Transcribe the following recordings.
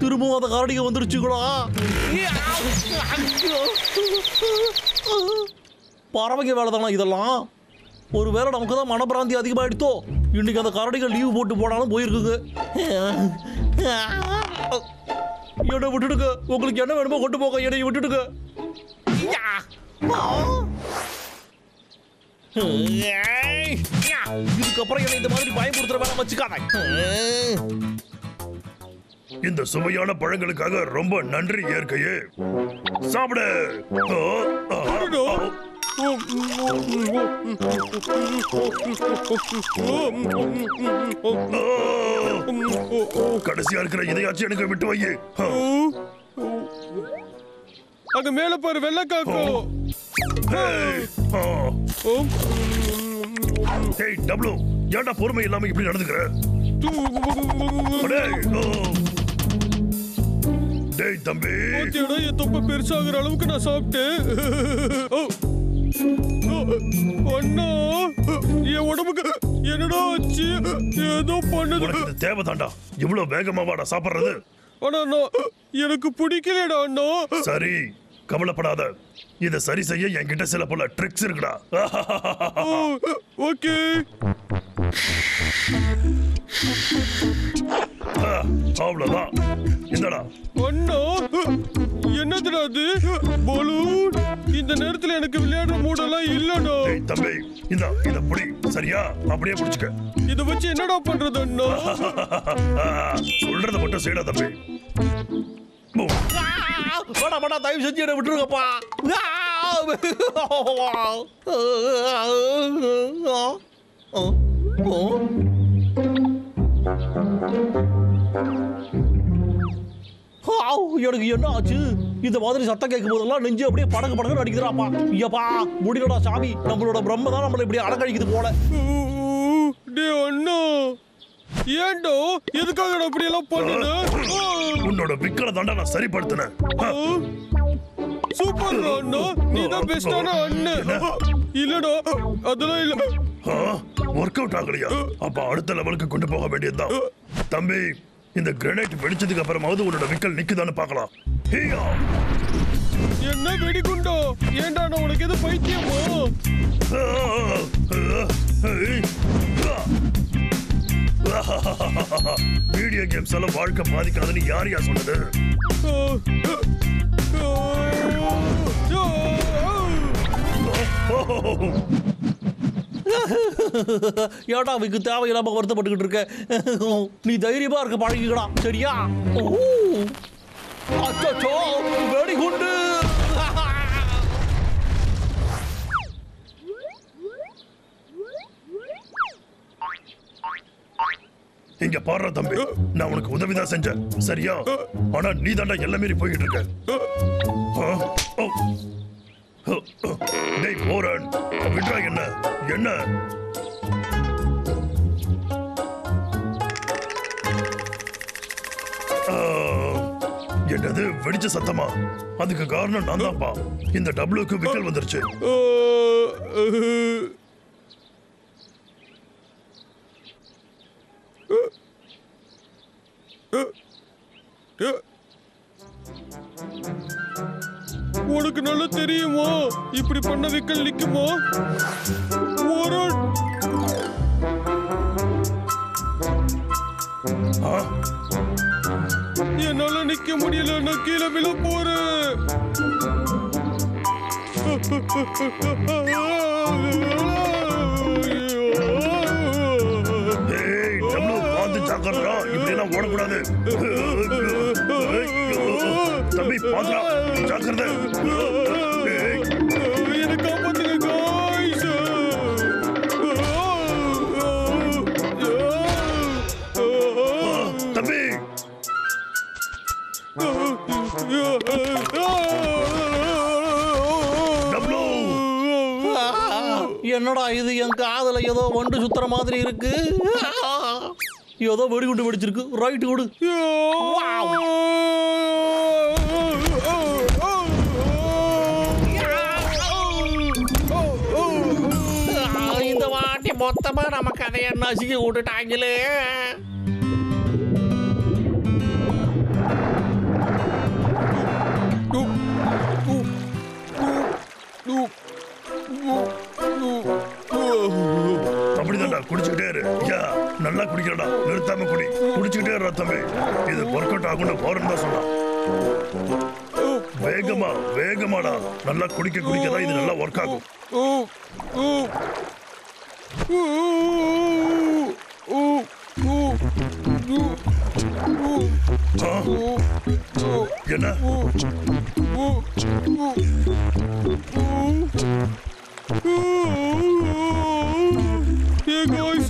திரும்பவும் அந்த கரடிங்க வந்துருச்சுங்களா? பறவைங்க வேலை தானா இதெல்லாம்? ஒருவேளை நமக்கு தான் மனப்பிராந்தி அதிகமாகிடுத்தோ. இன்னைக்கு அந்த கரடிகள் லீவு போட்டு போனாலும் போயிருக்குங்க. என்னை விட்டுடுங்க. உங்களுக்கு என்ன வேணுமோ கொண்டு போக, என்னை விட்டுடுங்க. இதுக்கப்புறம் என்னை இந்த மாதிரி பயன்படுத்துற வேலை வச்சுக்காத. இந்த சுவையான பழங்களுக்காக ரொம்ப நன்றி இயற்கையே. சாப்பிடு. கடைசியா இருக்கிற இதையாச்சும் எனக்கு விட்டு வை. அது மேல பாரு, வெள்ளக்காக்கோ. டேய் டப்ளு, ஏன்டா பொறுமை இல்லாம இப்படி நடந்துக்கிற? டேய் தம்பி, என் தொப்பை பெருசாகிற அளவுக்கு நான் சாப்பிட்டேன். அண்ணா, என் உடம்புக்கு என்னடா ஆச்சு? ஏதோ பண்ணுது. தேவைதான்டா. இவ்வளவு வேகமாவாடா சாப்பிடுறது? ஆனா எனக்கு பிடிக்கலடா அண்ணா. சரி, கவலைப்படாத. இத சரி செய்ய என்கிட்ட சில பல ட்ரிக்ஸ் இருக்குடா. ஓகே. அவ்வளவுதான். இந்தடா. அண்ணா, என்னதுடா அது? பலூன். இந்த நேரத்துல எனக்கு விளையாடுற மூடெல்லாம் இல்லடா. தம்பி, இத புடி. சரியா? அப்படியே புடிச்சுக்க. இத வச்சு என்னடா பண்றது அண்ணா? சொல்றத மட்டும் செய்யடா தம்பி. தயவு செஞ்சு என்ன விட்டுருங்கப்பா. எனக்கு என்ன ஆச்சு? இந்த மாதிரி சத்தம் கேட்கும் போதெல்லாம் நெஞ்சு அப்படியே படகு படகு அடிக்குதுடாப்பா. ஐயப்பா, முடியலடா சாமி. நம்மளோட பிரம்ம தான் நம்மளை இப்படி அடக்கழிக்குது போல. அண்ணா, ஏண்டோ எதுக்காக அப்படி எல்லாம் பண்ணுன? உன்னோட விக்கல தாண்டா நான் சரிப்படுத்தினேன். சூப்பர் அண்ணா, நீ தான் பெஸ்டான அண்ணன். இல்லடா, அதெல்லாம் இல்ல. வொர்க் அவுட் ஆகலையா? அப்ப அடுத்த லெவலுக்கு கொண்டு போக வேண்டியதுதான். தம்பி, இந்த கிரனைட் வெடிச்சதுக்கு அப்புறமாவது உன்னோட விக்கல் நிக்குதான்னு பார்க்கலாம். என்ன வெடிகுண்டோ? ஏண்டா, நான் உனக்கு எது பைத்தியமோ? வீடியோ கேம்ஸ் எல்லாம் வாழ்க்கை பாதிக்காதுன்னு யாரையா சொன்னது? ஏடா அவருக்கு தேவையில்லாம வருத்தப்பட்டுக்கிட்டு இருக்க. நீ தைரியமா இருக்க பழகிக்கடா, சரியா? அச்சோ, வெடிகுண்டு. இங்க பாரு தம்பி, நான் உனக்கு உதவிதான் செஞ்சேன், சரியா? ஆனா நீ தாண்டா எல்லாம் மீறி போய்கிட்டு இருக்க. டேய் போரன், விட்றா. என்ன என்னது வெடிச்ச சத்தமா? அதுக்கு காரணம் நான் தான்ப்பா. இந்த டபுளுக்கு விக்கல் வந்துருச்சு. உனக்கு நல்லா தெரியுமா இப்படி பண்ண விக்கல் நிக்குமா? ஒரு என்னால நிக்க முடியல, நான் கீழே விழ போறேன். ஓடக்கூடாது தம்பி, பாத்ரா ஜாக்கிரதை. என்ன காப்பாத்துங்க காய்ஸ். தம்பி என்னடா இது என் காதுல ஏதோ வண்டு சுத்துற மாதிரி இருக்கு. ஏதோ வெடிகுண்டு வெடிச்சிருக்கு. ரைட்டு விடு. இந்த வாட்டி மொத்தமா நம்ம கதையை நசுக்கி விட்டுட்டாங்களே. அப்படிதான்டா, குடிச்சுக்கிட்டே இரு. நல்லா குடிக்கிறடா, நிறுத்தாம குடி. குடிச்சுக்கிட்டே இரு தம்பி. இது ஒர்க் அவுட் ஆகும்னு போறேன்னு தான் சொன்னான். வேகமா வேகமாடா, நல்லா குடிக்க குடிக்கதான் இது நல்லா ஒர்க் ஆகும். என்ன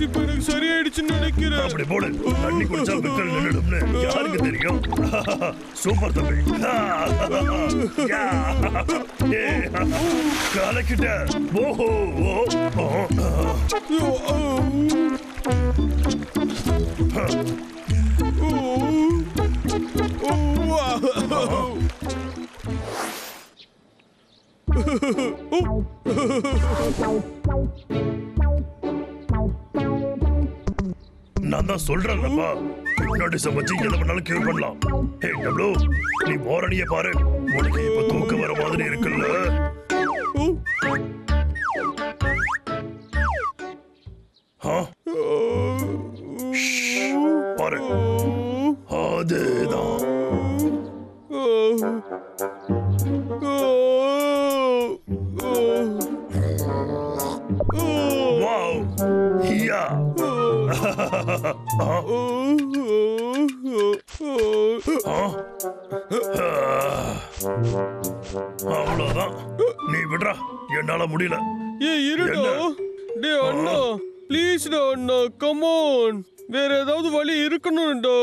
இப்ப எனக்கு சரியாயிடுச்சுன்னு நினைக்கிறேன். அப்படி போடு. தண்ணி குடிச்சா விக்கல் நின்னுடும்னு யாருக்கு தெரியும்? சூப்பர் தம்பி. கலக்கிட்ட. ஓஹோ. நான் தான் சொல்றேன்லப்பா, ஹிப்னாட்டிசம் வச்சு எதை பண்ணாலும் கியூர் பண்ணலாம். ஹே டப்ளூ, நீ போரணிய பாரு. உனக்கு இப்ப தூக்கம் வர மாதிரி இருக்குல்ல? பாரு, அதேதான். வாவ், யா. அவ்வளவுதான், நீ விடுறா, என்னால முடியல. இருடா டே அண்ணா, ப்ளீஸ் டா அண்ணா, கம் ஆன். வேற ஏதாவது வழி இருக்கணும்டா.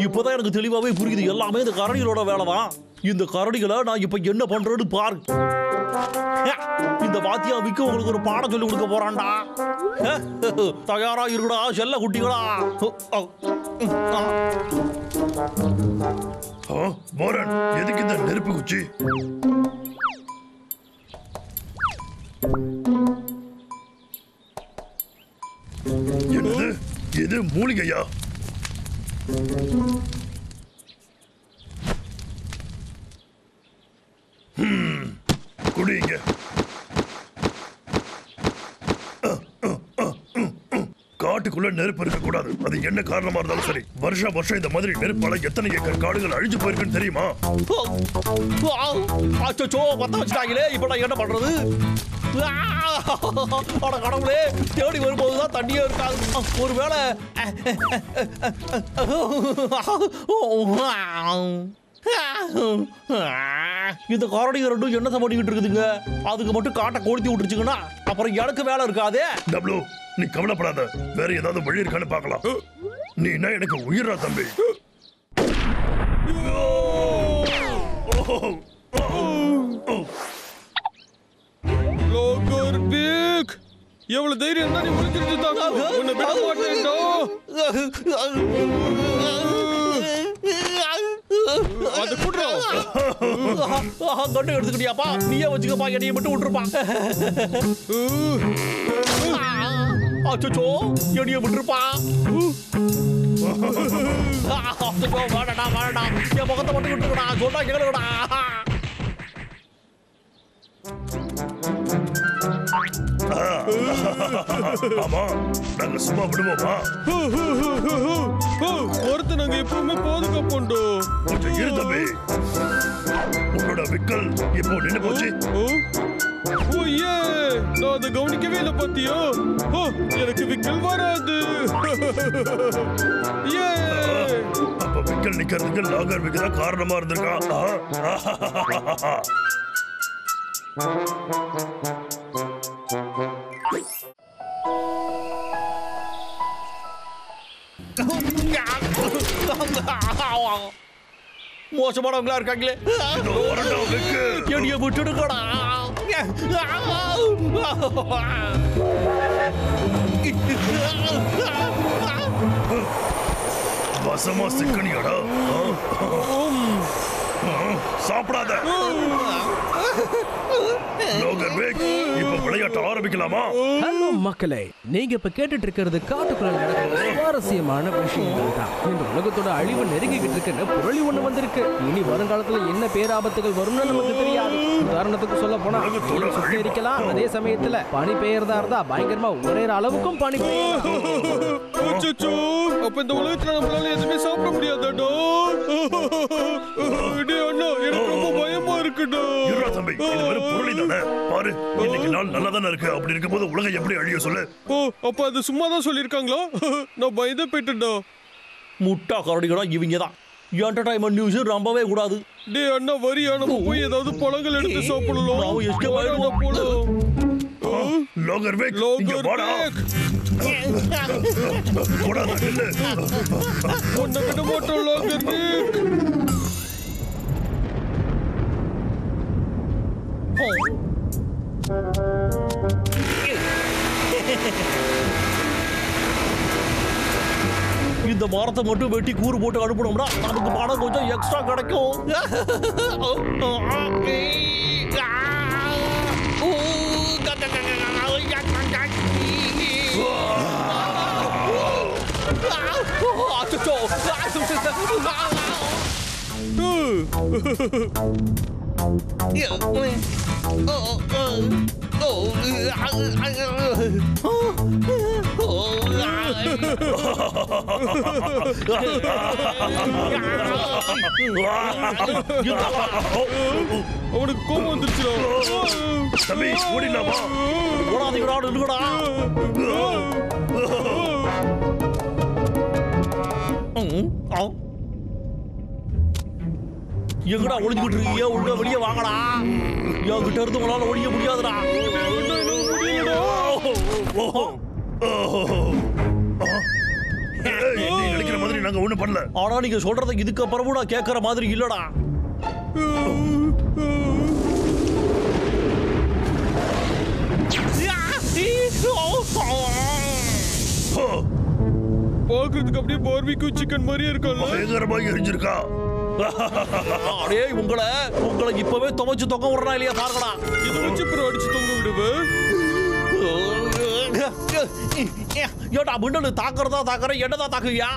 இப்பதான் எனக்கு தெளிவாவே புரியுது. எல்லாமே இந்த கரடிகளோட வேலைதான். இந்த கரடிகளை நான் இப்ப என்ன பண்றேன்னு பாரு. இந்த வாத்தியா விக்க உங்களுக்கு ஒரு பாடம் சொல்லி கொடுக்க போறான்டா. தயாரா இருக்குடா செல்ல குட்டிகளா. போரன், எதுக்கு இந்த நெருப்பு குச்சி? என்னது இது? மூலிகையா? குடிங்க. காட்டுக்குள்ள நெருப்பு இருக்க கூடாது. அது என்ன காரணமா இருந்தாலும் சரி. வருஷம் வருஷம் இந்த மாதிரி நெருப்பால எத்தனை ஏக்கர் காடுகள் அழிஞ்சு போயிருக்குன்னு தெரியுமா? அச்சோ, பத்த வச்சுட்டாங்களே. இப்ப நான் என்ன பண்றது? கடவுளே, தேடி வரும்போதுதான் தண்ணியே இருக்காது. ஒருவேளை இந்த கரடி ரெண்டும் என்னத்தை பண்ணிக்கிட்டு இருக்குதுங்க? அதுக்கு மட்டும் காட்டை கொளுத்தி விட்டுருச்சுங்கன்னா அப்புறம் எனக்கு வேலை இருக்காதே. டப்ளூ, நீ கவலைப்படாத. வேற ஏதாவது வழி இருக்கான்னு பார்க்கலாம். நீ என்ன எனக்கு உயிரா தம்பி? எவ்வளவு தைரியம் தான் நீ முடிஞ்சிருந்தாங்க. உன்னை விட மாட்டேன்டா. அது குடுறா. கண்டு எடுத்துக்கிட்டியாப்பா? நீயே வச்சுக்கப்பா, என்னைய மட்டும் விட்டுருப்பா. அச்சோ, என்னைய விட்டுருப்பா. வேடா வேடா, என் முகத்தை மட்டும் விட்டுருக்கடா. சொன்னா கேளுடா. ஆமா, நாங்க சும்மா விடுவோமா? ஒருத்த நாங்க எப்பவுமே பாதுகாப்போண்டோ. கொஞ்சம் இரு தம்பி. உன்னோட விக்கல் இப்போ நின்னு போச்சு. ஓ ஏ, நான் அதை கவனிக்கவே இல்லை பாத்தியோ. எனக்கு விக்கல் வராது. ஏ, அப்ப விக்கல் நிக்கிறதுக்கு லாகர் விக்கல் காரணமா இருந்திருக்கான். மோசமானவங்களா இருக்காங்களே. வரடா வெக்கு. என்னைய விட்டுடுங்கடா. வசமா சிக்கனியாடா. சாப்பிடாத. லோகர் வேக், இப்ப விளையாட்ட ஆரம்பிக்கலாமா? ஹலோ மக்களே, நீங்க இப்ப கேட்டுட்டு இருக்கிறது காட்டுக்குள்ள நடக்கிற சுவாரஸ்யமான விஷயங்கள் தான். இந்த உலகத்தோட அழிவு நெருங்கிக்கிட்டு இருக்குன்னு புரளி ஒண்ணு வந்திருக்கு. இனி வருங்காலத்துல என்ன பேராபத்துகள் வரும்னு நமக்கு தெரியாது. உதாரணத்துக்கு சொல்ல போனா சுத்தரிக்கலாம், அதே சமயத்துல பனி பெய்யறதா இருந்தா பயங்கரமா உரையிற அளவுக்கும் பனி பெய்யும். அப்ப இந்த உலகத்துல நம்மளால எதுவுமே சாப்பிட முடியாதாடா? அண்ணா, எனக்கு ரொம்ப பயமா இருக்குடா. இருடா தம்பி, இது வெறும் புரளி தானே. பாரு, இன்னைக்கு நாள் நல்லா தானே இருக்கு. அப்படி இருக்கும்போது உலகம் எப்படி அழிய சொல்லு? அப்ப அது சும்மா தான் சொல்லிருக்காங்களா? நான் பயந்தே போயிட்டேன்டா. முட்டா கரடிகளா இவங்க தான். என்டர்டைன்மெண்ட் நியூஸ் நம்பவே கூடாது. டேய் அண்ணா, வரியா நம்ம போய் ஏதாவது பழங்கள் எடுத்து சாப்பிடலாம். நான் escape ஆயிடுவோம். போலாம். லோகர் வேக், இங்க வாடா. போடாத, நில்லு. உன்னை விட மாட்டோம் லோகர் வேக். இந்த மரத்தை மட்டும் வெட்டி கூறு போட்டு அனுப்பணும்னா நமக்கு பணம் கொஞ்சம் எக்ஸ்ட்ரா கிடைக்கும். அவனுக்கு கோபம் வந்துருச்சுடா. தம்பி, ஓடிடலாமா? ஓடாதீங்கடா, நில்லுங்கடா. எங்கடா ஒளிஞ்சுக்கிட்டு இருக்கீங்க? உள்ள வெளியே வாங்கடா. என்கிட்ட இருந்து உங்களால ஒழிய முடியாதுடா. நீ நினைக்கிற மாதிரி நாங்க ஒண்ணும் பண்ணல. ஆனா நீங்க சொல்றத இதுக்கு அப்புறமும் நான் கேட்கற மாதிரி இல்லடா. பாக்குறதுக்கு அப்படியே பார்பிக்யூ சிக்கன் மாதிரியே இருக்கல. பயங்கரமா எரிஞ்சிருக்கா. அடே உங்களை இப்பவே துவைச்சு தொங்க விடுறா இல்லையா பாருங்கடா. இதை வச்சு அப்புறம் அடிச்சு தொங்க விடுவேன். ஏடா மின்னலு தாக்குறதா தாக்குற என்னதான் தாக்குவியா?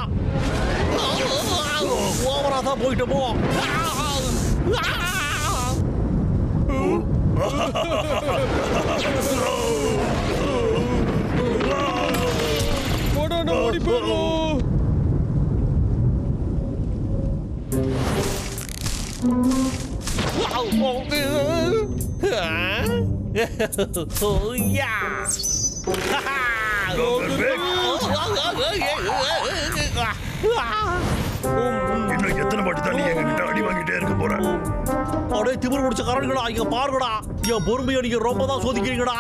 ஓவரா தான் போயிட்டு போ. போடா, நான் ஓடி போயிடுவோம். இன்னும் எத்தனை வாட்டி தான் நீ எங்ககிட்ட அடி வாங்கிட்டே இருக்க போற? அப்படியே திமிர் முடிச்ச காரணிகளா இங்க பாருங்கடா. என் பொறுமையை நீங்க ரொம்ப தான் சோதிக்கிறீங்கடா.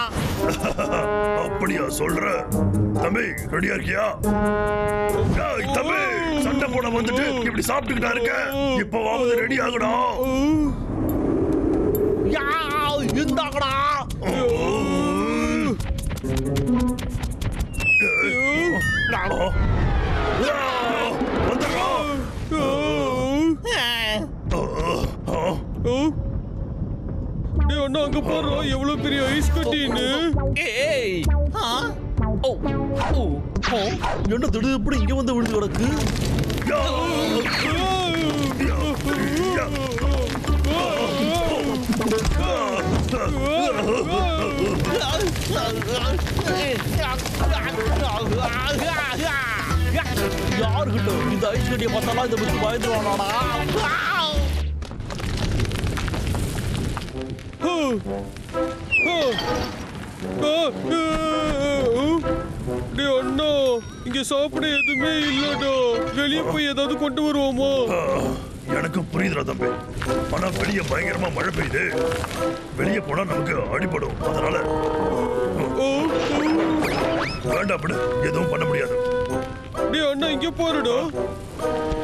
அப்படியா சொல்ற? தம்பி, ரெடியா இருக்கியா? தம்பி, சண்டை போட வந்துட்டு இப்படி சாப்பிட்டுக்கிட்டா இருக்க. இப்பவாவது ரெடி ஆகடா. இருந்தாங்கடா. அண்ணா, அங்க போறோம். எவ்வளவு பெரிய ஐஸ் கட்டின்னு. என்ன திடீர் இப்படி இங்க வந்து விழுந்து கிடக்கு? யாருகிட்ட இந்த ஐஸ் கட்டியை பார்த்தாலும் இந்த புத்தி பயந்துருவானாடா. அண்ணா, இங்க சாப்பிட எதுவுமே இல்லடா. வெளியே போய் ஏதாவது கொண்டு வருவோமா? எனக்கு புரியுதுடா தம்பி. ஆனா வெளியே பயங்கரமா மழை பெய்யுது. வெளியே போனா நமக்கு அடிபடும். அதனால வேண்டாம், எதுவும் பண்ண முடியாது. அண்ணா, இங்க போறடா.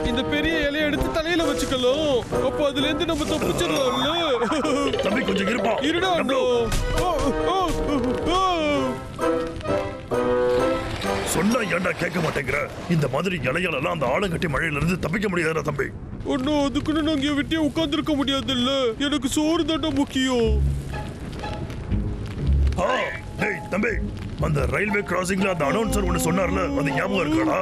இந்த பெரிய இலையை எடுத்து தலையில வச்சுக்கலாம். அப்ப அதுல இருந்து நம்ம தப்பிச்சிடலாம்ல. தம்பி கொஞ்சம் இருப்பா. இருடா. சொன்னா ஏன்டா கேட்க மாட்டேங்கிற? இந்த மாதிரி இலையாலெல்லாம் அந்த ஆலங்கட்டி மழையில இருந்து தப்பிக்க முடியாதுடா தம்பி. ஒன்னும் அதுக்குன்னு நாங்க விட்டே உட்கார்ந்துருக்க முடியாதுல்ல. எனக்கு சோறு தாண்டா முக்கியம். டேய் தம்பி, அந்த ரயில்வே கிராசிங்ல அந்த அனௌன்சர் ஒன்னு சொன்னார்ல, அது ஞாபகம் இருக்காடா?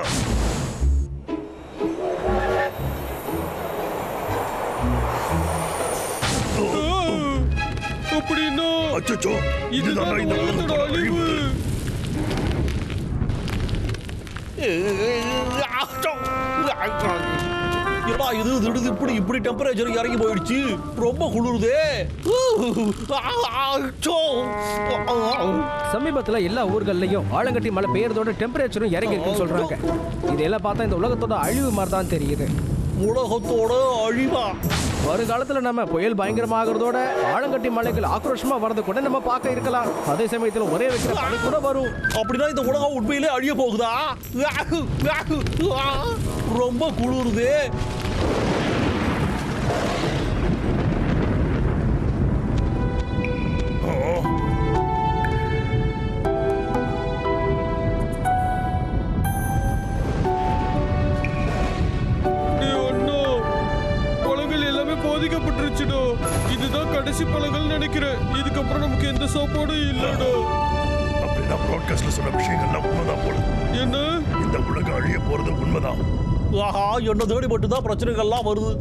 அப்படின்னா அச்சச்சோ, இதுதான் இந்த உலகத்தோட அழிவு. ஏடா இது திடுது இப்படி டெம்பரேச்சர் இறங்கி போயிடுச்சு. ரொம்ப குளிருதே. சமீபத்துல எல்லா ஊர்கள்லயும் ஆலங்கட்டி மழை பெய்யறதோட டெம்பரேச்சரும் இறங்கி இருக்குன்னு சொல்றாங்க. இதெல்லாம் பார்த்தா இந்த உலகத்தோட அழிவு மாதிரி தான் தெரியுது. உலகத்தோட அழிவா? வருங்காலத்துல நம்ம புயல் பயங்கரமாகறதோட ஆலங்கட்டி மலைகள் ஆக்ரோஷமா வரது கூட நம்ம பார்க்க இருக்கலாம். அதே சமயத்துல ஒரே வைக்கிற பனி கூட வரும். அப்படின்னா இந்த உலகம் உண்மையிலே அழிய போகுதா? ரொம்ப குளிருதே. பாதிக்கப்பட்டுருச்சுடோ. இதுதான் கடைசி பழங்கள் நினைக்கிறேன். இதுக்கப்புறம் நமக்கு எந்த சாப்பாடும் இல்லடா. அப்படின்னா ப்ராட்காஸ்ட்ல சொன்ன விஷயங்கள்லாம் உண்மைதான் போல. என்ன? இந்த உலகம் அழிய போறது உண்மைதான். ஆஹா, என்ன தேடி மட்டும் தான் பிரச்சனைகள்லாம் வருது.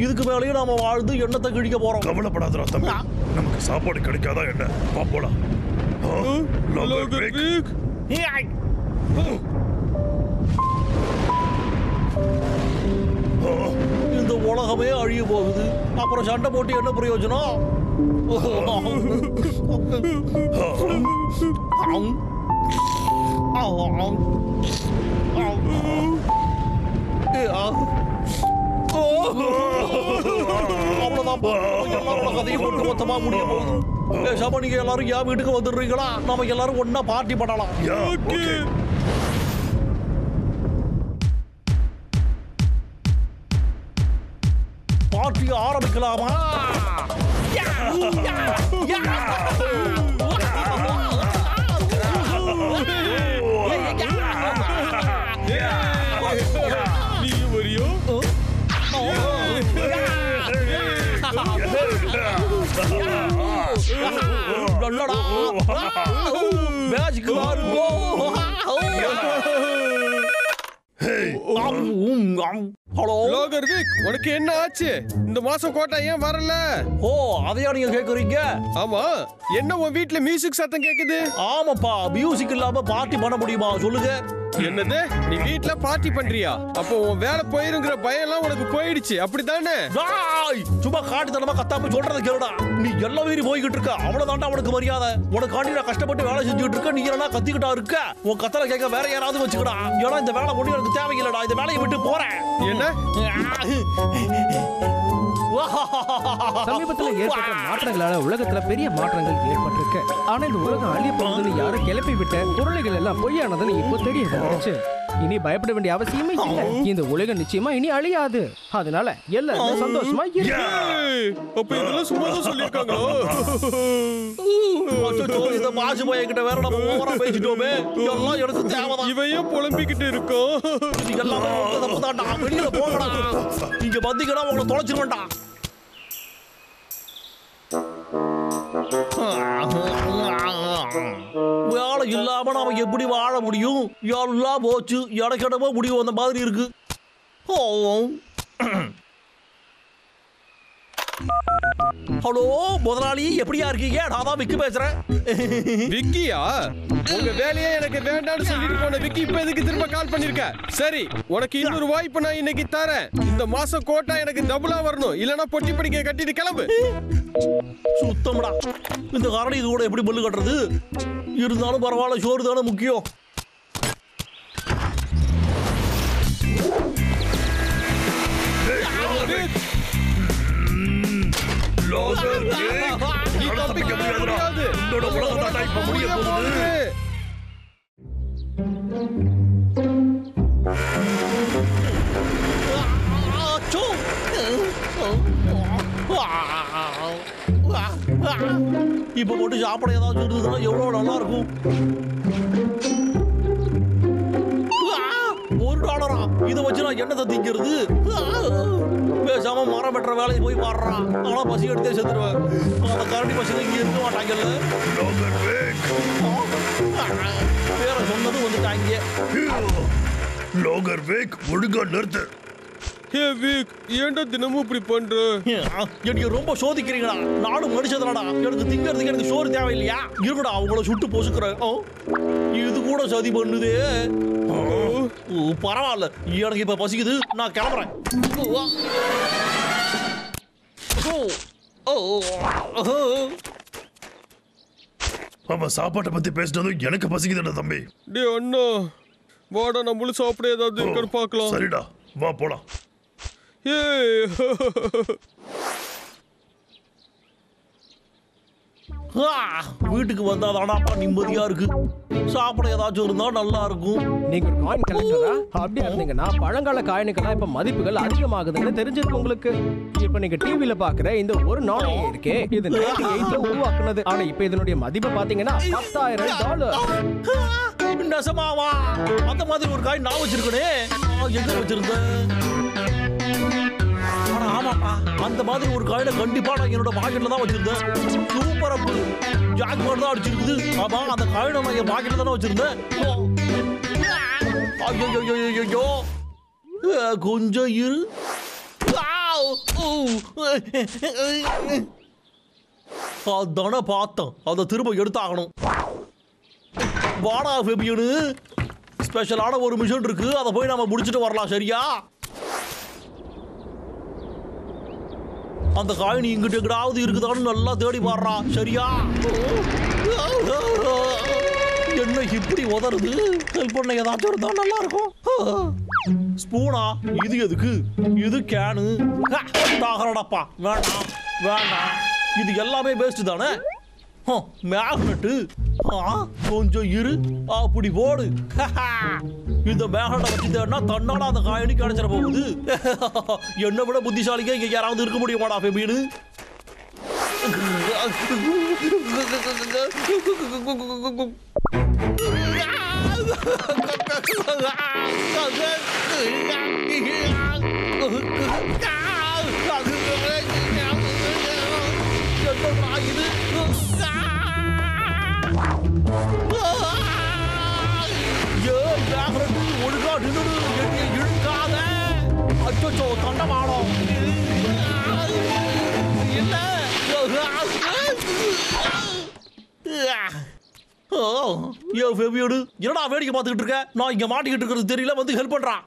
இதுக்கு மேலேயும் நாம வாழ்ந்து எண்ணத்தை கிழிக்க போறோம். கவலைப்படாதடா தம்பி, நமக்கு சாப்பாடு கிடைக்காதா என்ன? வா போலாம். இந்த உலகமே அழிய போகுது. அப்புறம் சண்டை போட்டு என்ன பிரயோஜனம்? எல்லாரோட கதையும் ஒட்டு மொத்தமா முடிய போகுது. பேசாம நீங்க எல்லாரும் என் வீட்டுக்கு வந்துடுறீங்களா? நாம எல்லாரும் ஒன்னா பார்ட்டி பண்ணலாம். பார்ட்டி ஆரம்பிக்கலாமா? நீ வரியோ? நல்லடா மேஜிக் மாறுங்கோ. ஹலோ லோகர் விக், உனக்கு என்ன ஆச்சு? இந்த மாசம் கோட்டா ஏன் வரல? ஓ, அதையா நீங்க கேக்குறீங்க? ஆமா, என்ன உன் வீட்ல மியூசிக் சத்தம் கேக்குது? ஆமாப்பா, மியூசிக் இல்லாம பார்ட்டி பண்ண முடியுமா சொல்லுங்க? என்னது, நீ வீட்ல பார்ட்டி பண்றியா? அப்போ உன் வேலை போயிருங்கிற பயம் எல்லாம் உனக்கு போயிடுச்சு, அப்படித்தானே? சும்மா காட்டுத்தனமா கத்தாம சொல்றத கேளுடா. நீ எல்லாம் மீறி போய்கிட்டு இருக்க, அவ்வளவுதான்டா உனக்கு மரியாதை. உனக்காண்டி நான் கஷ்டப்பட்டு வேலை செஞ்சுட்டு இருக்க, நீ என்ன கத்திக்கிட்டா இருக்க? உன் கத்தல கேட்க வேற யாராவது வச்சுக்கடா. ஏன்னா இந்த வேலை ஒண்ணு எனக்கு தேவையில்லடா. இந்த வேலையை விட்டு போறேன். என்ன? சமீபத்துல ஏற்பட்ட மாற்றங்களால உலகத்துல பெரிய மாற்றங்கள் ஏற்பட்டிருக்கு. ஆனா இந்த உலகம் அழிய போகுதுன்னு யாரும் கிளப்பி விட்ட பொருளைகள் எல்லாம் பொய்யானதுன்னு இப்போ தெரிய வந்துச்சு. இனி பயப்பட வேண்டிய அவசியமே இல்லை. இந்த உலகம் நிச்சயமா இனி அழியாது. அதனால எல்லாரும் சந்தோஷமா அப்ப இதெல்லாம் சும்மா தான் சொல்லிருக்காங்களோ? இந்த மாசு பையன்கிட்ட வேற நம்ம ஓவரா பேசிட்டோமே. எல்லாம் எனக்கு தேவைதான். இவையும் புலம்பிக்கிட்டு இருக்கோம். இது எல்லாமே தப்புதான்டா. வெளியில போங்கடா. இங்க வந்தீங்கன்னா உங்களை தொலைச்சிருவேன்டா. வேலை இல்லாம நாம எப்படி வாழ முடியும்? எல்லாம் போச்சு. இடக்கிடமா முடிவு வந்த மாதிரி இருக்கு. ஹலோ முதலாளி, எப்படியா இருக்கீங்க? நான் தான் விக்கி பேசுறேன். விக்கியா? உங்க வேலையே எனக்கு வேண்டாம்னு சொல்லிட்டு போன விக்கி இப்ப எதுக்கு திரும்ப கால் பண்ணிருக்க? சரி, உனக்கு இன்னொரு வாய்ப்பு நான் இன்னைக்கு தரேன். இந்த மாசம் கோட்டா எனக்கு டபுளா வரணும், இல்லனா பொட்டி படிக்க கட்டிட்டு கிளம்பு. சுத்தம்டா, இந்த காரணம் இது கூட எப்படி பல்லு கட்டுறது? இருந்தாலும் பரவாயில்ல, சோறு தானே முக்கியம். நீ தப்பிக்க முடியாது. உன்னோட உலகம் தான் இப்ப முடிய போகுது. இப்ப மட்டும் சாப்பிட ஏதாச்சும் இருந்ததுன்னா எவ்வளவு நல்லா இருக்கும். $1 இதை வச்சு நான் என்னத்தை திங்கிறது? பேசாம மரம் வெட்டுற வேலையை போய் பாடுறான். ஆனா பசி எடுத்தே செத்துருவேன். அந்த கரடி பசி இங்க இருக்க மாட்டாங்கல்ல. பேரை சொன்னது வந்துட்டாங்க. லோகர் வேக் ஒழுங்கா நிறுத்து. ஹே வீக், ஏன்டா தினமும் இப்படி பண்ற? எனக்கு ரொம்ப சோதிக்கிறீங்களா? நானும் மனுஷதாடா. எனக்கு திங்கிறதுக்கு எனக்கு சோறு தேவையில்லையா? இருங்கடா, அவங்கள சுட்டு பொசுக்குறேன். இது கூட சதி பண்ணுதே. பரவாயில்ல, எனக்கு இப்ப பசிக்குது. நான் கிளம்புறேன். அவன் சாப்பாட்டை பத்தி பேசினதும் எனக்கு பசிக்குதுடா தம்பி. டே அண்ணா, வாடா நம்மளும் சாப்பிட ஏதாவது இருக்குன்னு பார்க்கலாம். சரிடா, வா போலாம். வீட்டுக்கு வந்தாதானாப்பா நிம்மதியா இருக்கு. சாப்பிட ஏதாச்சும் இருந்தா நல்லா இருக்கும். நீங்க ஒரு காயின் கலெக்டரா? அப்படியா இருந்தீங்கன்னா பழங்கால காயினுக்கெல்லாம் இப்ப மதிப்புகள் அதிகமாகுதுன்னு தெரிஞ்சிருக்கு உங்களுக்கு. இப்ப நீங்க டிவில பாக்குற இந்த ஒரு நாணயம் இருக்கே, இது 98ல உருவாக்குனது. ஆனா இப்ப இதனுடைய மதிப்பு பாத்தீங்கன்னா $10,000. நெசமாவா? அந்த மாதிரி ஒரு காயின் நான் வச்சிருக்கனே. எங்க வச்சிருந்தேன்? ஆமாப்பா, அந்த மாதிரி ஒரு காயினை கண்டிப்பா நான் என்னோட பாக்கெட்ல தான் வச்சிருந்தேன். சூப்பரா ஜாக் மாதிரி தான் அடிச்சிருக்குது. ஆமா, அந்த காயினை நான் என் பாக்கெட்ல தானே வச்சிருந்தேன். ஐயோ, கொஞ்சம் இரு. அதான பார்த்தேன். அதை திரும்ப எடுத்தாகணும். வாடா ஃபெபியனு, ஸ்பெஷலான ஒரு மிஷன் இருக்கு. அதை போய் நம்ம முடிச்சுட்டு வரலாம். சரியா? அந்த காயின் இங்கிட்ட எங்கடாவது இருக்குதான்னு நல்லா தேடி பாடுறா. சரியா? என்ன இப்படி உதறுது? ஹெல்ப் பண்ண ஏதாச்சும் இருந்தா நல்லா இருக்கும். ஸ்பூனா? இது எதுக்கு? இது கேனு. தாகரடப்பா, வேண்டாம் வேண்டாம். இது எல்லாமே வேஸ்ட் தானே. மேக்னெட்டு கொஞ்சம் இரு. அப்படி போடு. இந்த மேக்னெட்டை வச்சுட்டேன்னா தன்னால அந்த காயினி கிடைச்சிட போகுது. என்னை விட புத்திசாலிக்கே இங்க யாராவது இருக்க முடியுமாடா ஃபெபியனு? இது ஒழுங்கா நின்று இழுக்காத. அச்சோ, தண்டமானம் இல்ல. என்னடா வேடிக்கை பார்த்துக்கிட்டு இருக்க? நான் இங்க மாட்டிக்கிட்டு இருக்கிறது தெரியல, வந்து ஹெல்ப் பண்றான்.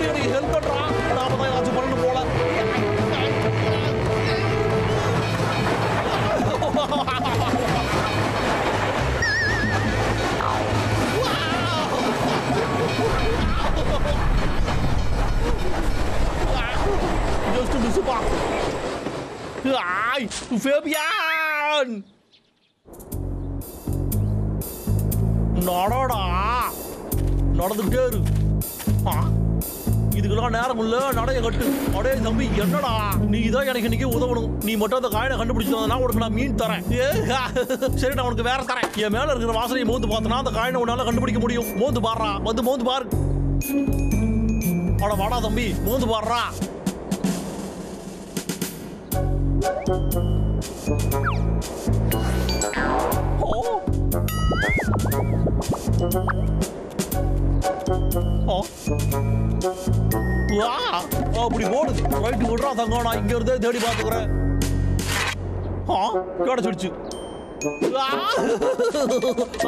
எனக்கு ஹெல்ப் பண்றான். நாம தான் ஏதாச்சும் பண்ணணும் போல. Just to miss a bar. Ai, Fabian! நடடா, நடந்துகிட்டே இரு. இதுக்கெல்லாம் நேரம் இல்ல, நடைய கட்டு. அடே தம்பி, என்னடா நீ தான் எனக்கு இன்னைக்கு உதவணும். நீ மட்டும் அந்த காயினை கண்டுபிடிச்சா உனக்கு நான் மீன் தரேன். சரி, நான் உனக்கு வேற தரேன். என் மேல இருக்கிற வாசனையை மோந்து பார்த்தனா அந்த காயினை உன்னால கண்டுபிடிக்க முடியும். மோந்து பாடுறா, வந்து மோந்து பாரு. அட வாடா தம்பி, மோந்து பாடுறா. அப்படி போடு. ரைட்டு விடுறா தங்கம், நான் இங்க இருந்தே தேடி பாத்துக்கிறேன். கிடைச்சிடுச்சு.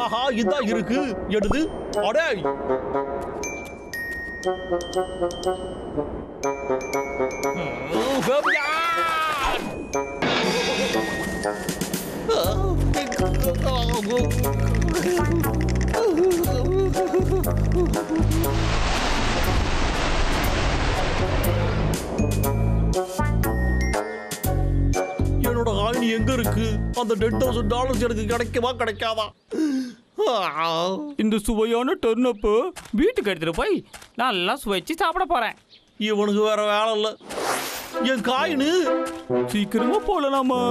ஆஹா, இதான் இருக்கு. எடுது. அடே, என்னோட காயினி எங்க இருக்கு? அந்த $10,000 எனக்கு கிடைக்கவா கிடைக்காதா? இந்த சுவையான டர்னப்பு வீட்டுக்கு எடுத்துட்டு போய் நல்லா சுவைச்சு சாப்பிட போறேன். இவனுக்கு வேற வேலை இல்ல. என் காயினு சீக்கிரமா போலாமா?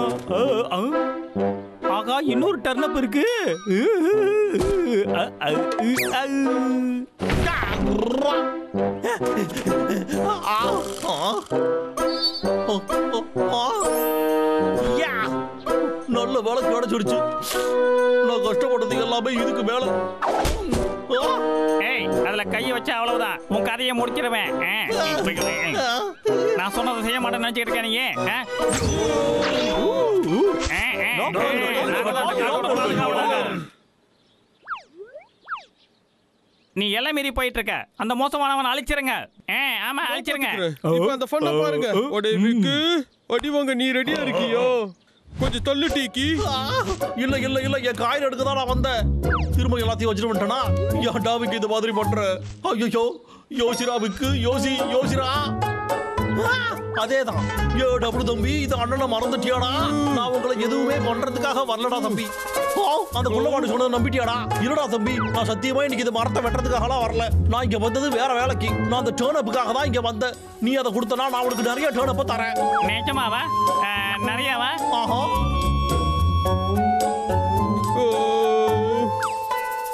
ஆகா, இன்னொரு டர்னப் இருக்கு. நல்ல வேலை கிடைச்சிடுச்சு. நான் கஷ்டப்பட்டது எல்லாமே இதுக்கு மேல. ஏய், அதுல கைய வச்சா அவ்வளவுதான், உன் கதையை முடிச்சிடுவேன். நான் சொன்னதை செய்ய மாட்டேன்னு நினைச்சிட்டு இருக்கேன் நீ. நீ எல்லாம் மீறி போயிட்டு இருக்க. அந்த மோசமானவன் அழிச்சிருங்க. ஆமா, அழிச்சிருங்க. இப்ப அந்த ஃபன்ன பாருங்க. ஒடே விக்கு அடிவாங்க. நீ ரெடியா இருக்கியோ? கொஞ்சம் தள்ளு டீக்கி. இல்ல இல்ல இல்ல, என் காயின் எடுக்க தான் நான் வந்தேன். திரும்ப எல்லாத்தையும் வச்சுட்டு வந்துட்டேனா? ஏன்டா விக்கு இந்த மாதிரி பண்ற? ஐயோ, யோசிரா விக்கு, யோசிரா. அதேதான். டபுள் தம்பி, இது அண்ணனை மறந்துட்டியாடா? நான் உங்களை எதுவுமே பண்றதுக்காக வரலடா தம்பி. அந்த குள்ளவாடு சொன்னதை நம்பிட்டியாடா? இல்லடா தம்பி, நான் சத்தியமா இன்னைக்கு இது மரத்தை வெட்டுறதுக்காகலாம் வரல. நான் இங்க வந்தது வேற வேலைக்கு. நான் அந்த டேர்னப்புக்காக தான் இங்க வந்தேன். நீ அதை கொடுத்தனா நான் உனக்கு நிறைய டேர்னப்ப தரேன். நிஜமாவா? நிறையவா? ஆஹா,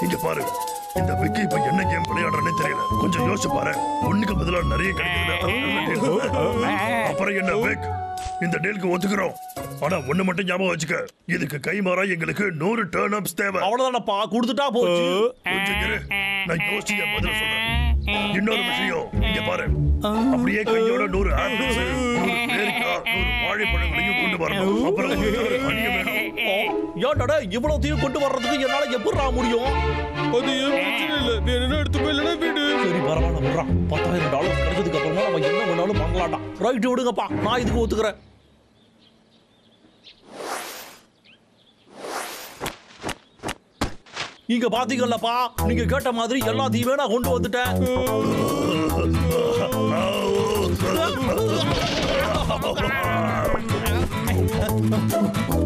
இங்க பாரு, இந்த விக்கி இப்ப என்ன கேம் விளையாடுறனே தெரியல. கொஞ்சம் யோசிச்சு பாரு. ஒண்ணுக்கு பதிலா நிறைய கிடைக்குது. அப்புறம் என்ன விக், இந்த டீலுக்கு ஒத்துக்கிறோம். ஆனா ஒண்ணு மட்டும் ஞாபகம் வச்சுக்க, இதுக்கு கை மாறா எங்களுக்கு 100 டர்னப்ஸ் தேவை. அவ்வளவுதானப்பா, கொடுத்துட்டா போச்சு. கொஞ்சம் இரு, நான் யோசிச்சு என் பதில சொல்றேன். இன்னொரு விஷயம், இங்க பாரு, அப்படியே கையோட 100 ஆப்பிள்ஸ், 100 பேரிக்காய், 100 வாழைப்பழங்களையும் கொண்டு வரணும். அப்புறம் ஒரு அணிய வேணும். ஏன்டா இவ்வளவுத்தையும் கொண்டு வர்றதுக்கு என்னால எப்படிடா முடியும்? அது ஏன் பிரச்சனை இல்ல. வேணும்னா எடுத்துக்கோ, இல்லைன்னா வீடு. சரி, பரவாயில்ல, விடுறான். $10,000 கிடைச்சதுக்கு அப்புறமா நம்ம என்ன வேணாலும் பண்ணலாம்டா. ரைட்டு, விடுங்கப்பா, நான் இதுக்கு ஒத்துக்கிறேன். இங்க பாத்தீங்கல்லப்பா, நீங்க கேட்ட மாதிரி எல்லாத்தையுமே நான் கொண்டு வந்துட்டேன்.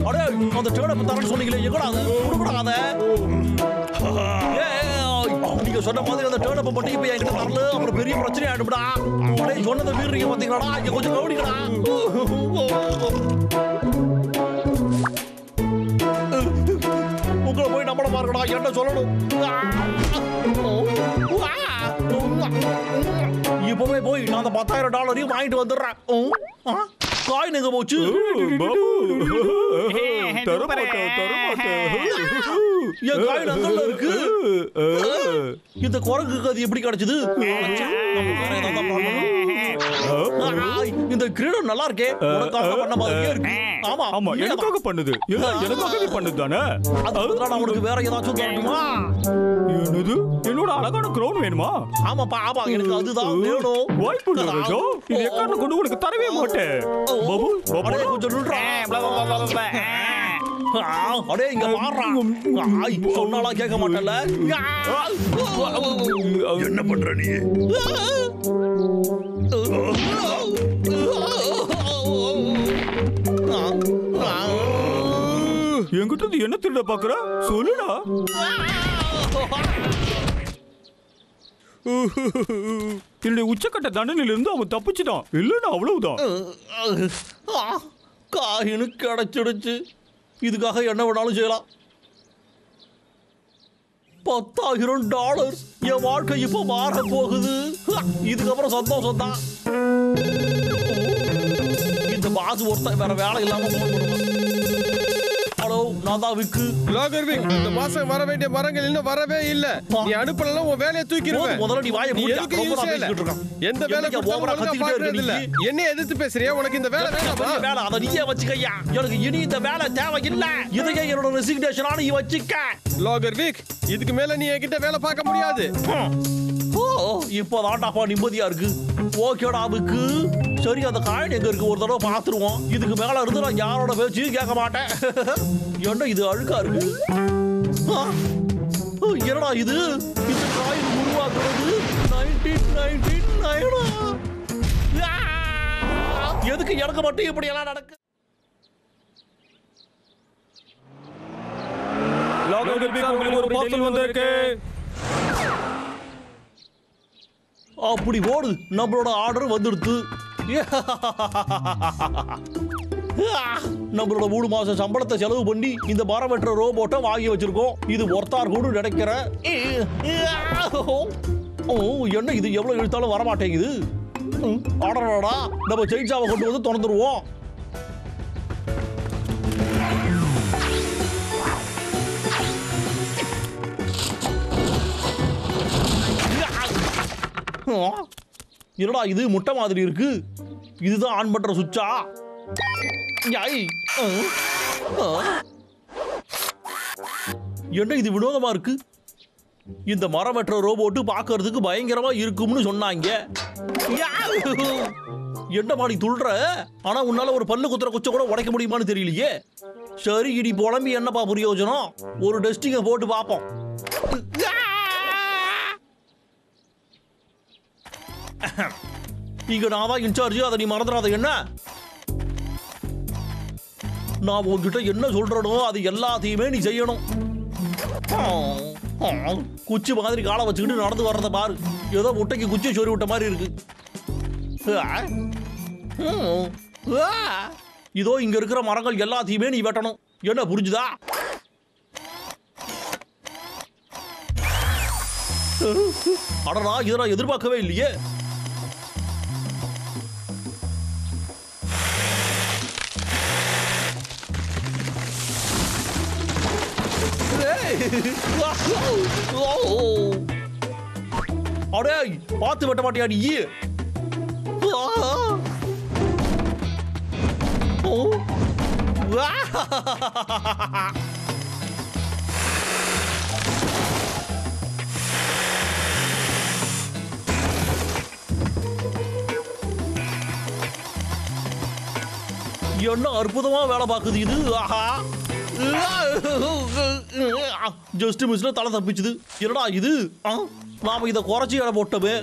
அடே, அந்த டேர்னப் தரேன்னு சொன்னீங்களே, எங்கடா அது? கொடுக்கடாத. நீங்க சொன்ன மாதிரி அந்த டேர்னப் மட்டும் இப்ப என்கிட்ட தரல, அப்புறம் பெரிய பிரச்சனை ஆயிடும்டா. அடே, சொன்னதை மீறீங்க பாத்தீங்களாடா? இங்க கொஞ்சம் கவனிக்கடா. உங்களை போய் நம்மள பாருங்கடா, என்ன சொல்லணும்? இப்பவே போய் நான் அந்த $10,000 வாங்கிட்டு வந்துடுறேன். காயின் எங்க போச்சு? என் காயின் அங்கல்ல இருக்கு. இந்த குரங்குக்கு அது எப்படி கிடைச்சது? இந்த கிரீடம் நல்லா இருக்கே, உனக்காக பண்ண மாதிரியே இருக்கு. ஆமா ஆமா, எனக்காக பண்ணுது. எனக்காக பண்ணுது தானே. அதுக்கு நான் உனக்கு வேற ஏதாச்சும் தரணுமா? என்னது? என்னோட அழகான கிரவுன் வேணுமா? ஆமாப்பா, ஆமா, எனக்கு அதுதான் வேணும். வாய்ப்பு இல்லை ராஜா, இது எக்காரண கொண்டு உனக்கு தரவே மாட்டேன். பாபு, அடே, கொஞ்சம் நில்றா. அடே, இங்க பாருடா. சொன்னாலா கேட்க மாட்டல. என்ன பண்ற நீ? என்கிட்ட என்ன திருட பாக்குற? சொல்லுடா. என்னுடைய உச்சக்கட்ட தண்டனையிலிருந்து அவன் தப்பிச்சிட்டான். இல்லைன்னா அவ்வளவுதான். காயினு கிடைச்சிடுச்சு. இதுக்காக என்ன வேணாலும் செய்யலாம். $10,000. என் வாழ்க்கை இப்ப மாற போகுது. இதுக்கப்புறம் சந்தோஷம் தான். இந்த பாஸ் ஒருத்தன் வேற வேலை இல்லாம போன் பண்ணுவான். ஹலோ, நான் தான் விக்கு. லாகர் விக், இந்த மாசம் வர வேண்டிய மரங்கள் இன்னும் வரவே இல்ல. நீ அனுப்பலனா உன் வேலையை தூக்கிடுவேன். முதல்ல நீ வாயை மூடு. ரொம்ப நான் பேசிட்டு இருக்கேன். எந்த வேலை ஓவரா கத்திட்டே இல்ல. என்ன எதிர்த்து பேசுறியா? உனக்கு இந்த வேலை வேண்டாமா? வேலை அத நீயே வச்சுக்கய்யா. எனக்கு இனி இந்த வேலை தேவை இல்ல. இதையே என்னோட ரெசிக்னேஷனா நீ வச்சுக்க. லாகர் விக், இதுக்கு மேல நீ என்கிட்ட வேலை பார்க்க முடியாது. இப்போதான்டாப்பா நிம்மதியா இருக்கு. ஓகேடா விக்கு. சரி, அந்த காயின் எங்க இருக்கு ஒரு தடவை பாத்துருவோம். இதுக்கு மேல இருந்து நான் யாரோட பேச்சையும் கேட்க மாட்டேன். என்ன இது அழுக்கா இருக்கு? என்னடா இது? இந்த காயின் உருவாக்குறது 1999. எதுக்கு எனக்கு மட்டும் இப்படி எல்லாம் நடக்கு? லோகர் பிக் உங்களுக்கு ஒரு பார்சல் வந்திருக்கு. அப்படி ஓடு, நம்மளோட ஆர்டர் வந்துடுது. நம்மளோட 3 மாசம் சம்பளத்தை செலவு பண்ணி இந்த மரம் வெட்டுற ரோபோட்டை வாங்கி வச்சிருக்கோம். இது ஒருத்தார் கூட நினைக்கிறேன். என்ன இது எவ்வளவு இழுத்தாலும் வரமாட்டேங்குது. ஆர்டரடா, நம்ம செயின்சாவை கொண்டு வந்து திறந்துருவோம். என்னடா இது முட்டை மாதிரி இருக்கு? இதுதான் ஆன் பண்ற சுவிட்சா? என்ன இது வினோதமா இருக்கு? இந்த மரம் வெட்டுற ரோபோட்டு பார்க்கிறதுக்கு பயங்கரமா இருக்கும்னு சொன்னாங்க. என்ன மாதிரி துள்ற? ஆனா உன்னால ஒரு பல்லு குத்துற குச்சை கூட உடைக்க முடியுமான்னு தெரியலையே. சரி, இடி புலம்பி என்னப்பா பிரயோஜனம்? ஒரு டெஸ்டிங்க போட்டு பார்ப்போம். இங்க நான் தான் இன்சார்ஜ், அதை நீ மறந்துடாத. என்ன நான் உன்கிட்ட என்ன சொல்றனோ அது எல்லாத்தையுமே நீ செய்யணும். குச்சி மாதிரி காலை வச்சுக்கிட்டு நடந்து வர்றத பாரு. ஏதோ முட்டைக்கு குச்சி சொறி விட்ட மாதிரி இருக்கு. இதோ இங்க இருக்கிற மரங்கள் எல்லாத்தையுமே நீ வெட்டணும். என்ன புரிஞ்சுதா? அடடா, இதை நான் எதிர்பார்க்கவே இல்லையே. அடே, பார்த்து வெட்ட மாட்டியா நீ? என்ன அற்புதமா வேலை பார்க்குது இது. ஆஹா, ஜஸ்ட் மிஸ்ல தலை தப்பிச்சுது. என்னடா இது? நாம இதை குறைச்சி இடம் போட்டோமே.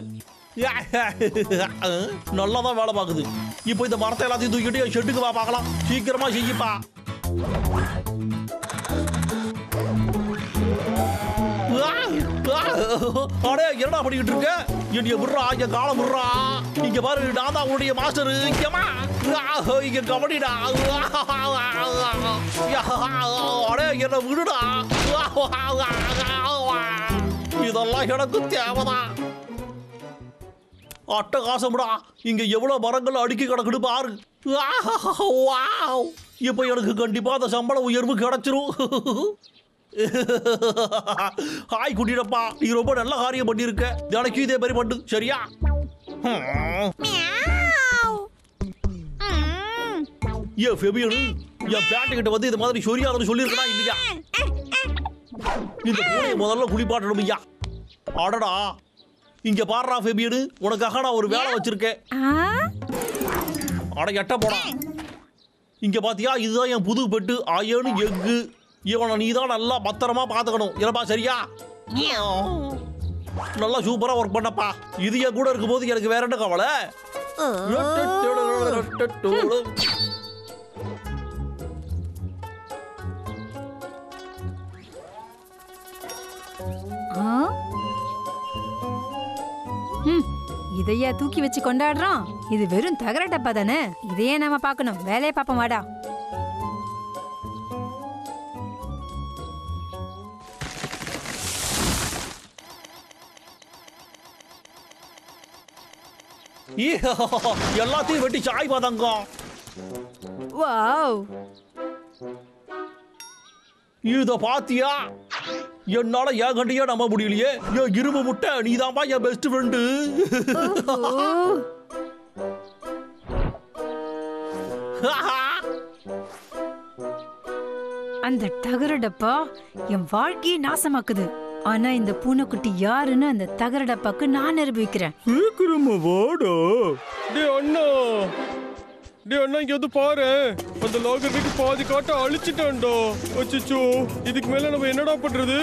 நல்லாதான் வேலை பார்க்குது. இப்போ இந்த மரத்தை எல்லாத்தையும் தூக்கிட்டு ஷெட்டுக்கு வா பார்க்கலாம். சீக்கிரமா செய்யப்பா. அடே, என்னடா பண்ணிக்கிட்டு இருக்க? என்னைய விடுறா, என் காலம் விடுறா. இங்க பாரு, நான் தான் உன்னுடைய மாஸ்டர். இங்க கபடிடா. அடே, என்ன விடுடா. இதெல்லாம் எனக்கு தேவைதான். அட்டகாசம்டா. இங்க எவ்வளவு மரங்கள் அடுக்கி கிடக்குது பாரு. இப்ப எனக்கு கண்டிப்பா அந்த சம்பள உயர்வு கிடைச்சிரும். ஹாய் குட்டிடப்பா, நீ ரொம்ப நல்ல காரியம் பண்ணிருக்க. எனக்கு இதே மாதிரி பண்ணு, சரியா? ஏன் ஃபெபியனு, என் பேண்ட் கிட்ட வந்து இது மாதிரி சொரியாதுன்னு சொல்லியிருக்கா இல்லையா? இந்த பூனையை முதல்ல குளிப்பாட்டணும் ஐயா. அடடா, இங்க பாடுறா ஃபெபியனு, உனக்காக நான் ஒரு வேலை வச்சிருக்கேன். அட எட்ட போடா. இங்க பாத்தியா, இதுதான் என் புது பெட்டு. Iron egg. இவனை நீ தான் நல்லா பத்திரமா பாத்துக்கணும். என்னப்பா, சரியா? நல்லா சூப்பரா ஒர்க் பண்ணப்பா. இது என் கூட இருக்கும் போது எனக்கு வேற என்ன கவலை? இதையா தூக்கி வச்சு கொண்டாடுறோம்? இது வெறும் தகர டப்பா தானே. இதையே நாம பார்க்கணும். வேலையை பார்ப்போம், வாடா. எல்லாத்தையும் வெட்டி சாய் பாதாங்க. வாவ், இத பாத்தியா? என்னால என் கண்டியா நம்ப முடியலையே. என் இரும்பு முட்டை, நீதான்பா என் பெஸ்ட் ஃப்ரெண்டு. அந்த தகர டப்பா என் வாழ்க்கையை நாசமாக்குது. ஆனா இந்த பூனைக்குட்டி யாருன்னு அந்த தகர டப்பாக்கு நான் நிரூபிக்கிறேன். சீக்கிரமா வாடா. டேய் அண்ணா, டேய் அண்ணா, இங்க வந்து பாரு. அந்த லோகருக்கு பாதி காட்ட அழிச்சிட்டான்டா. அச்சச்சோ, இதுக்கு மேல நம்ம என்னடா பண்றது?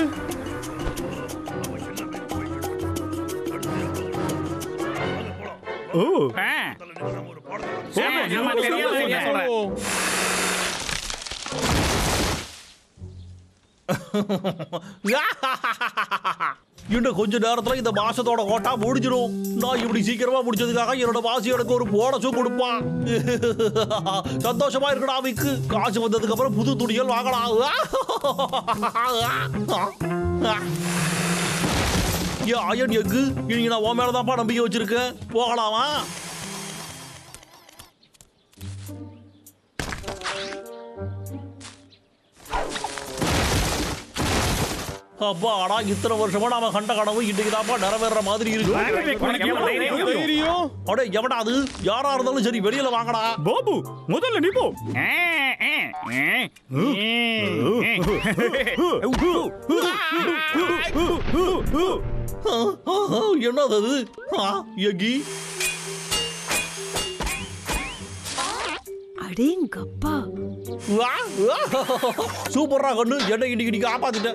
ஓ, இன்னும் கொஞ்ச நேரத்துல இந்த மாசத்தோட கோட்டா முடிஞ்சிடும். நான் இப்படி சீக்கிரமா முடிச்சதுக்காக என்னோட வாசி எனக்கு ஒரு போனஸும் கொடுப்பான். சந்தோஷமா இருக்கடா விக்கு. காசு வந்ததுக்கு அப்புறம் புது துணிகள் வாங்கலாம். ஏன் அயன் எக்கு இன்னைக்கு நான் உன் மேலதான்ப்பா நம்பிக்கை வச்சிருக்கேன். போகலாமா? அப்பா ஆனா இத்தனை வருஷமா நாம கண்ட கனவு இன்னைக்கு தான்ப்பா நிறைவேற மாதிரி இருக்கு. அடே எவடா அது? யாரா இருந்தாலும் சரி வெளியில வாங்கடா. பாபு முதல்ல நீ போ. என்னது அது? எகி அடேங்கப்பா, சூப்பரா கண்ணு. என்ன இன்னைக்கு நீ காப்பாத்திட்ட.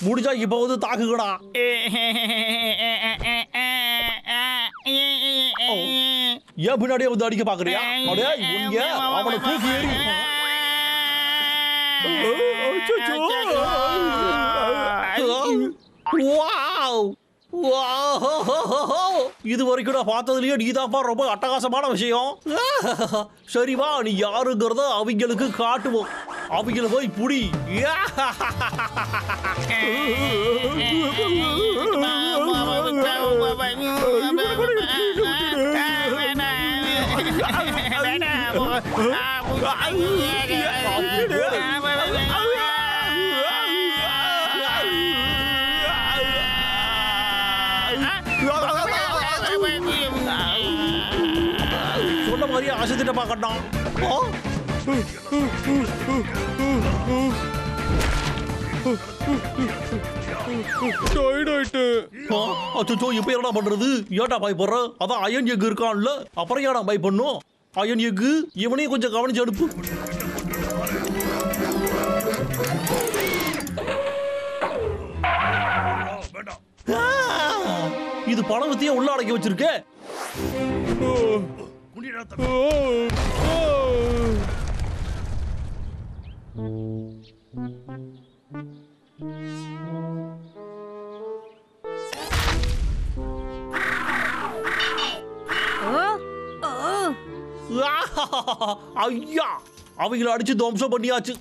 முடிஞ்சா இப்ப வந்து தாக்குங்கடா. ஏன் பின்னாடியே வந்து அடிக்க பாக்குறியா? அடே இங்க அவனை தூக்கி ஏறி. இது வரைக்கும் நான் பார்த்ததுலயே நீதாப்பா ரொம்ப அட்டகாசமான விஷயம். சரி வா, நீ யாருங்கிறத அவங்களுக்கு காட்டுவோம். அவங்கள போய் புடி. சொன்ன மாதிரியே ஆசைத்திட்ட பார்க்கட்டான். அச்சோ, இப்ப என்னடா பண்றது? ஏட்டா பயப்படுற? அதான் அயன் எக்கு இருக்கான்ல, அப்புறம் ஏடா பய பண்ணும்? அயன் எக்கு இவனையும் கொஞ்சம் கவனிச்சு அனுப்பு. இது பணவத்தையே உள்ள அடக்கி வச்சிருக்க. ஐயா, அவங்கள அடிச்சு துவம்சம் பண்ணியாச்சு.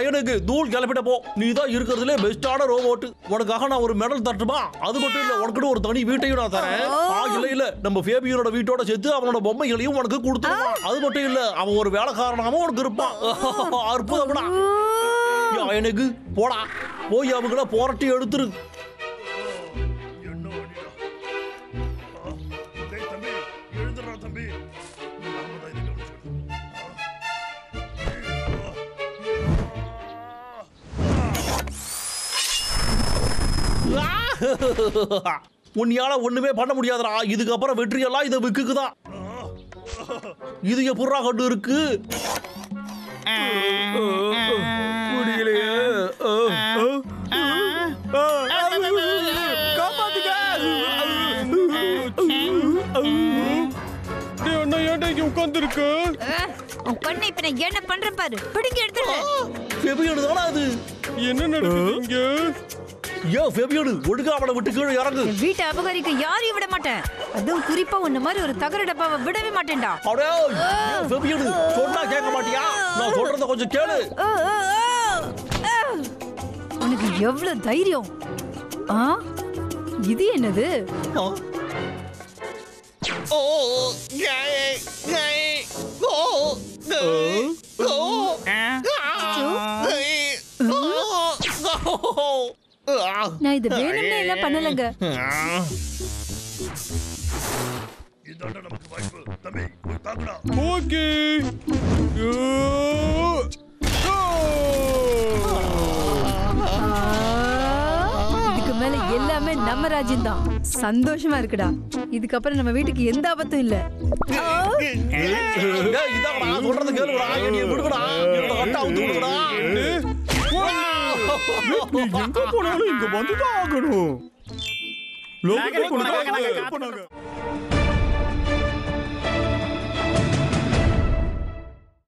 எனக்கு தூள் கிளப்பிட்ட போ. நீ தான் இருக்கிறதுலே பெஸ்டான ரோபோட். உனக்காக நான் ஒரு மெடல் தட்டுமா? அது மட்டும் இல்ல, உனக்கு ஒரு தனி வீட்டையும் நான் தரேன். இல்ல நம்ம ஃபேபியனோட வீட்டோட சேர்த்து அவனோட பொம்மைகளையும் உனக்கு கொடுத்துருவான். அது மட்டும் இல்ல, அவன் ஒரு வேலைக்காரனாகவும் உனக்கு இருப்பான். அற்புதம்டா. எனக்கு போடா, போய் அவங்கள போராட்டி எடுத்துரு. உன்னையால ஒண்ணுமே பண்ண முடியாதுடா. இதுக்கப்புறம் வெற்றியெல்லாம் இதை விக்குதான். இது எப்படா கண்டு இருக்கு? முடியலையே. உட்கார்ந்து இருக்கு. என்ன பண்ற பாரு. பிடிங்க எடுத்துட்டு. என்ன நடக்குது? ஒழுங்கா அவனை விட்டு கீழே இறங்கு. வீட்டை அபகரிக்க யாரையும் விட மாட்டேன். அதுவும் குறிப்பா உன்ன மாதிரி ஒரு தகர டப்பாவை விடவே மாட்டேன்டா. சொன்னா கேட்க மாட்டியா? நான் சொல்றத கொஞ்சம் கேளு. உனக்கு எவ்வளவு தைரியம்? இது என்னது? நான் இது வேணும்னே எல்லாம் பண்ணலங்க. ஓகே. இதுக்கு மேல எல்லாமே நம்ம ராஜ்யம் தான். சந்தோஷமா இருக்குடா. இதுக்கப்புறம் நம்ம வீட்டுக்கு எந்த ஆபத்தும் இல்ல. சொல்றது கேளுடா. என்னைய விடுங்கடா. என்னோட கட்டை அவுத்து விடுங்கடா. எங்க போனாலும் இங்க வந்துதான் ஆகணும்.